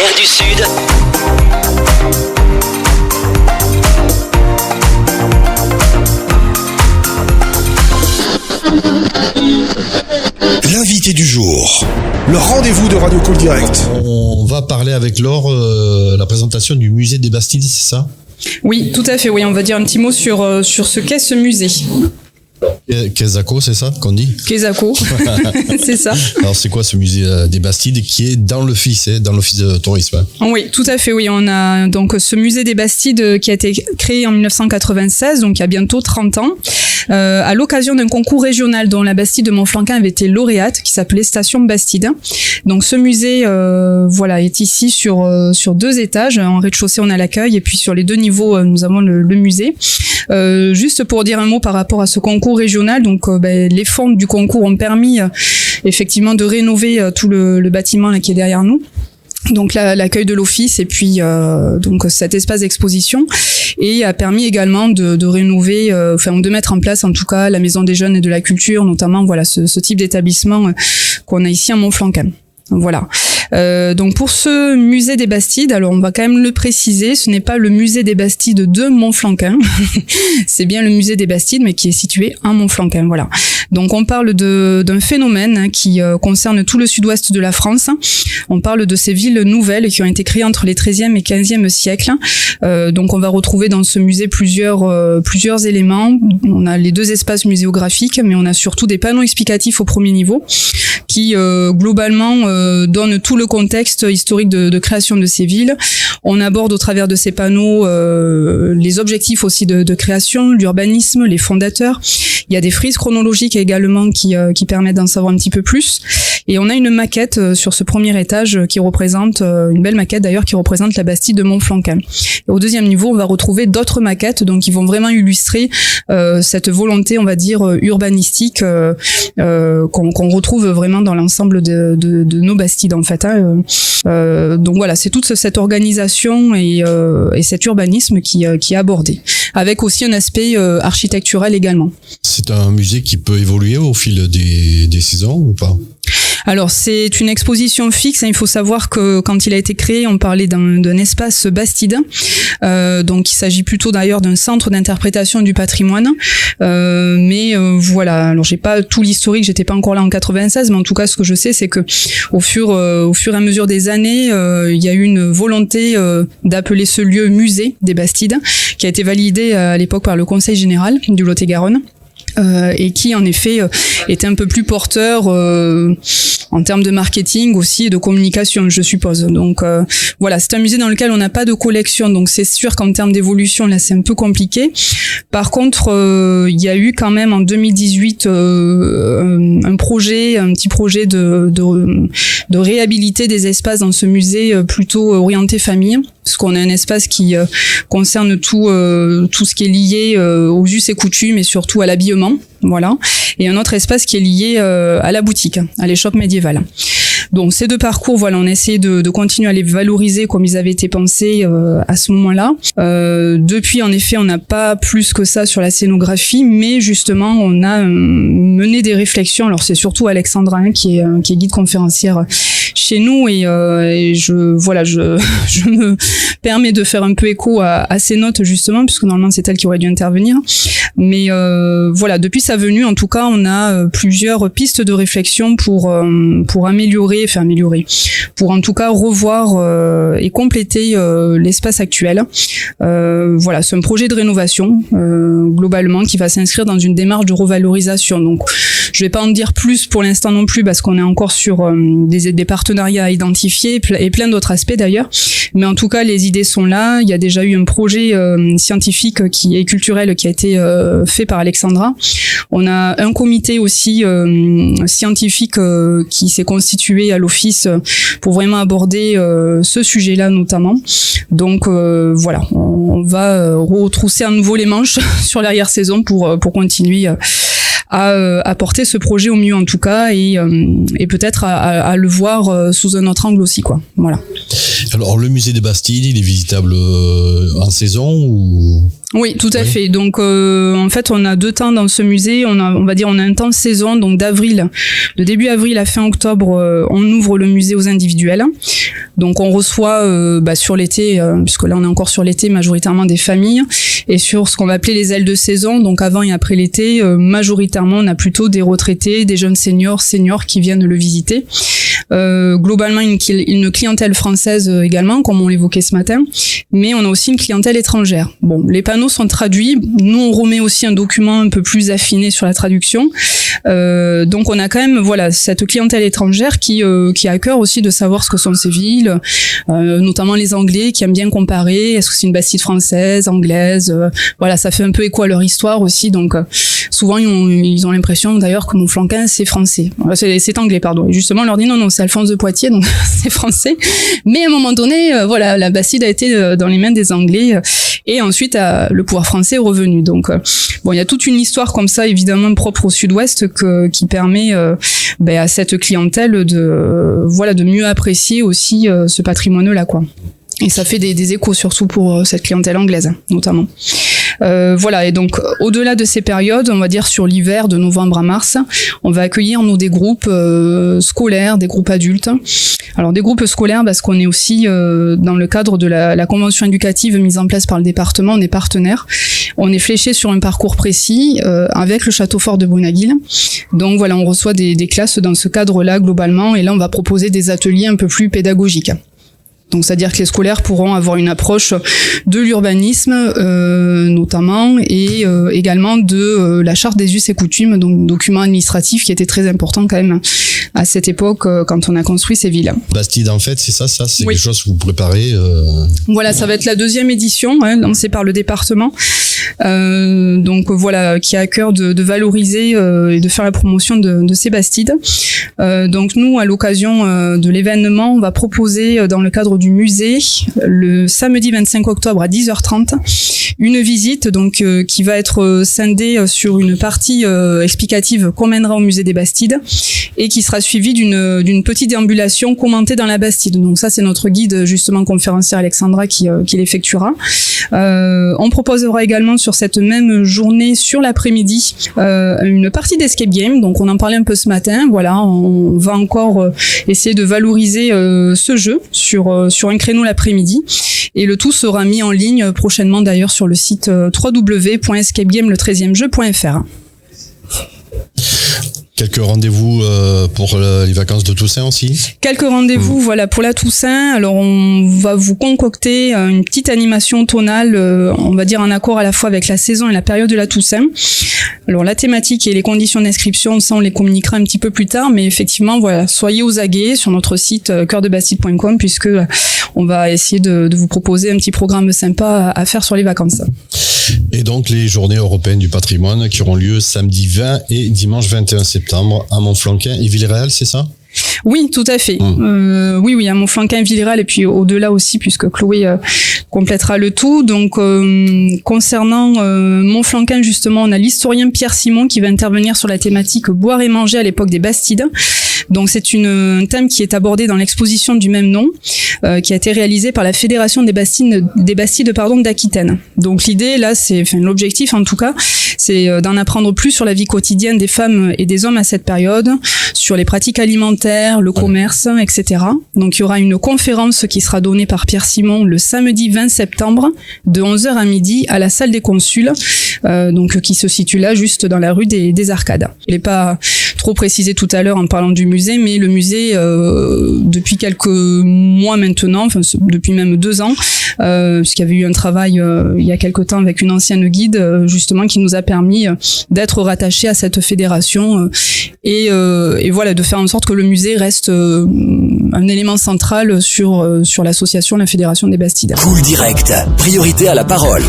lumière du Sud. L'invité du jour, le rendez-vous de Radio Call Direct. On va parler avec Laure la présentation du musée des Bastides, c'est ça ? Oui, tout à fait, oui, on va dire un petit mot sur ce qu'est ce musée. Quesaco, c'est ça qu'on dit ? Quesaco, c'est ça. Alors c'est quoi ce musée des Bastides qui est dans l'office de tourisme ? Oui, tout à fait, oui. On a donc ce musée des Bastides qui a été créé en 1996, donc il y a bientôt 30 ans, à l'occasion d'un concours régional dont la Bastide de Montflanquin avait été lauréate, qui s'appelait Station Bastide. Donc ce musée est ici sur 2 étages. En rez-de-chaussée, on a l'accueil, et puis sur les 2 niveaux, nous avons le musée. Juste pour dire un mot par rapport à ce concours régional, donc les fonds du concours ont permis effectivement de rénover tout le bâtiment là, qui est derrière nous. Donc l'accueil de l'office et puis donc cet espace d'exposition, et a permis également de rénover, de mettre en place en tout cas la maison des jeunes et de la culture, notamment ce type d'établissement qu'on a ici à Montflanquin. Voilà. Donc pour ce musée des Bastides, alors on va quand même le préciser, ce n'est pas le musée des Bastides de Montflanquin, c'est bien le musée des Bastides, mais qui est situé à Montflanquin. Voilà. Donc on parle d'un phénomène qui concerne tout le sud-ouest de la France. On parle de ces villes nouvelles qui ont été créées entre les 13e et 15e siècles. Donc on va retrouver dans ce musée plusieurs éléments. On a les 2 espaces muséographiques, mais on a surtout des panneaux explicatifs au premier niveau qui globalement donnent tout le contexte historique de création de ces villes. On aborde au travers de ces panneaux les objectifs aussi de création, l'urbanisme, les fondateurs. Il y a des frises chronologiques également qui permettent d'en savoir un petit peu plus. Et on a une maquette sur ce premier étage qui représente, une belle maquette d'ailleurs, qui représente la Bastide de Montflanquin. Et au 2e niveau, on va retrouver d'autres maquettes, donc qui vont vraiment illustrer cette volonté, on va dire, urbanistique qu'on retrouve vraiment dans l'ensemble de nos Bastides en fait. Donc voilà, c'est toute cette organisation et cet urbanisme qui est abordé, avec aussi un aspect architectural également. C'est un musée qui peut évoluer au fil des saisons ou pas ? Alors c'est une exposition fixe. Il faut savoir que quand il a été créé, on parlait d'un espace Bastide. Donc il s'agit plutôt d'ailleurs d'un centre d'interprétation du patrimoine. Voilà. Alors j'ai pas tout l'historique, j'étais pas encore là en 96, mais en tout cas ce que je sais, c'est que au fur et à mesure des années, il y a eu une volonté d'appeler ce lieu musée des Bastides, qui a été validée à l'époque par le Conseil général du Lot-et-Garonne. Et qui en effet était un peu plus porteur en termes de marketing aussi et de communication, je suppose. Donc voilà, c'est un musée dans lequel on n'a pas de collection, donc c'est sûr qu'en termes d'évolution là c'est un peu compliqué. Par contre, il y a eu quand même en 2018 un petit projet de réhabiliter des espaces dans ce musée plutôt orienté famille, parce qu'on a un espace qui concerne tout ce qui est lié aux us et coutumes et surtout à l'habillement. Voilà. Et un autre espace qui est lié à la boutique, à l'échoppe médiévale. Donc ces 2 parcours, voilà, on essaie de continuer à les valoriser comme ils avaient été pensés à ce moment-là. Depuis, en effet, on n'a pas plus que ça sur la scénographie, mais justement, on a mené des réflexions. Alors c'est surtout Alexandra qui est guide conférencière chez nous, et je me permets de faire un peu écho à ces notes justement, puisque normalement c'est elle qui aurait dû intervenir. Mais voilà, depuis sa venue, en tout cas, on a plusieurs pistes de réflexion pour améliorer, pour en tout cas revoir et compléter l'espace actuel. Voilà, c'est un projet de rénovation globalement qui va s'inscrire dans une démarche de revalorisation. Donc, je vais pas en dire plus pour l'instant non plus, parce qu'on est encore sur des partenariats à identifier et plein d'autres aspects d'ailleurs. Mais en tout cas, les idées sont là. Il y a déjà eu un projet scientifique et culturel qui a été fait par Alexandra. On a un comité aussi scientifique qui s'est constitué à l'office pour vraiment aborder ce sujet-là notamment. Donc voilà, on va retrousser à nouveau les manches sur l'arrière-saison pour continuer à porter ce projet au mieux en tout cas, et peut-être à le voir sous un autre angle aussi, quoi. Voilà. Alors, le musée des Bastides, il est visitable en saison ou... Oui, tout à fait. Donc, en fait, on a 2 temps dans ce musée. On a un temps de saison, donc de début avril à fin octobre, on ouvre le musée aux individuels. Donc, on reçoit sur l'été, puisque là, on est encore sur l'été, majoritairement des familles, et sur ce qu'on va appeler les ailes de saison. Donc, avant et après l'été, majoritairement, on a plutôt des retraités, des jeunes seniors qui viennent le visiter. Globalement, une clientèle française également, comme on l'évoquait ce matin, mais on a aussi une clientèle étrangère. Bon, les panneaux sont traduits. Nous, on remet aussi un document un peu plus affiné sur la traduction. Donc, on a quand même, cette clientèle étrangère qui a à cœur aussi de savoir ce que sont ces villes, notamment les Anglais qui aiment bien comparer. Est-ce que c'est une Bastide française, anglaise? Ça fait un peu écho à leur histoire aussi. Donc, souvent, ils ont l'impression d'ailleurs que Montflanquin, c'est français. C'est anglais, pardon. Et justement, on leur dit non, c'est Alphonse de Poitiers, donc c'est français. Mais à un moment donné, la Bastide a été dans les mains des Anglais, et ensuite le pouvoir français est revenu. Donc, il y a toute une histoire comme ça, évidemment propre au Sud-Ouest, qui permet à cette clientèle de mieux apprécier aussi ce patrimoine-là, quoi. Et ça fait des échos surtout pour cette clientèle anglaise, notamment. Et donc au-delà de ces périodes, on va dire sur l'hiver de novembre à mars, on va accueillir des groupes scolaires, des groupes adultes. Alors des groupes scolaires parce qu'on est aussi dans le cadre de la convention éducative mise en place par le département, on est partenaire. On est fléché sur un parcours précis avec le château fort de Bonaguil. Donc on reçoit des classes dans ce cadre-là globalement, et là on va proposer des ateliers un peu plus pédagogiques. Donc, c'est-à-dire que les scolaires pourront avoir une approche de l'urbanisme, notamment, et également de la charte des us et coutumes, donc document administratif qui était très important quand même à cette époque quand on a construit ces villes. Bastide, en fait, c'est ça, c'est quelque chose que vous préparez. Voilà, ça va être la 2e édition, lancée par le département. Qui a à cœur de valoriser et de faire la promotion de ces Bastides. Donc nous, à l'occasion de l'événement, on va proposer dans le cadre du musée, le samedi 25 octobre à 10h30, une visite qui va être scindée sur une partie explicative qu'on mènera au musée des Bastides et qui sera suivie d'une petite déambulation commentée dans la Bastide. Donc ça, c'est notre guide justement conférencière Alexandra qui l'effectuera. On proposera également sur cette même journée, sur l'après-midi, une partie d'escape game. Donc on en parlait un peu ce matin. On va encore essayer de valoriser ce jeu sur un créneau l'après-midi. Et le tout sera mis en ligne prochainement d'ailleurs sur le site www.escapegameletreiziemejeu.fr. Quelques rendez-vous pour les vacances de Toussaint aussi. Quelques rendez-vous, pour la Toussaint. Alors, on va vous concocter une petite animation tonale, on va dire en accord à la fois avec la saison et la période de la Toussaint. Alors, la thématique et les conditions d'inscription, ça, on les communiquera un petit peu plus tard, mais effectivement, soyez aux aguets sur notre site cœurdebastide.com, puisque on va essayer de vous proposer un petit programme sympa à faire sur les vacances. Et donc, les journées européennes du patrimoine qui auront lieu samedi 20 et dimanche 21 septembre à Montflanquin et Villeréal, c'est ça ? Oui, tout à fait. Oui, à Montflanquin, Villeréal, et puis au-delà aussi, puisque Chloé complétera le tout. Donc, concernant Montflanquin, justement, on a l'historien Pierre Simon qui va intervenir sur la thématique boire et manger à l'époque des Bastides. Donc, c'est un thème qui est abordé dans l'exposition du même nom, qui a été réalisée par la Fédération des Bastides d'Aquitaine. Donc, l'idée, là, l'objectif, en tout cas, c'est d'en apprendre plus sur la vie quotidienne des femmes et des hommes à cette période, sur les pratiques alimentaires, le commerce, etc. Donc, il y aura une conférence qui sera donnée par Pierre Simon le samedi 20 septembre, de 11h à midi, à la salle des consuls, qui se situe là, juste dans la rue des Arcades. Je l'ai pas trop précisé tout à l'heure en parlant du musée, mais le musée, depuis quelques mois maintenant, depuis même 2 ans, puisqu'il y avait eu un travail il y a quelque temps avec une ancienne guide, justement, qui nous a permis d'être rattachés à cette fédération et de faire en sorte que le musée reste un élément central sur l'association, la Fédération des Bastides. Cool Direct, priorité à la parole.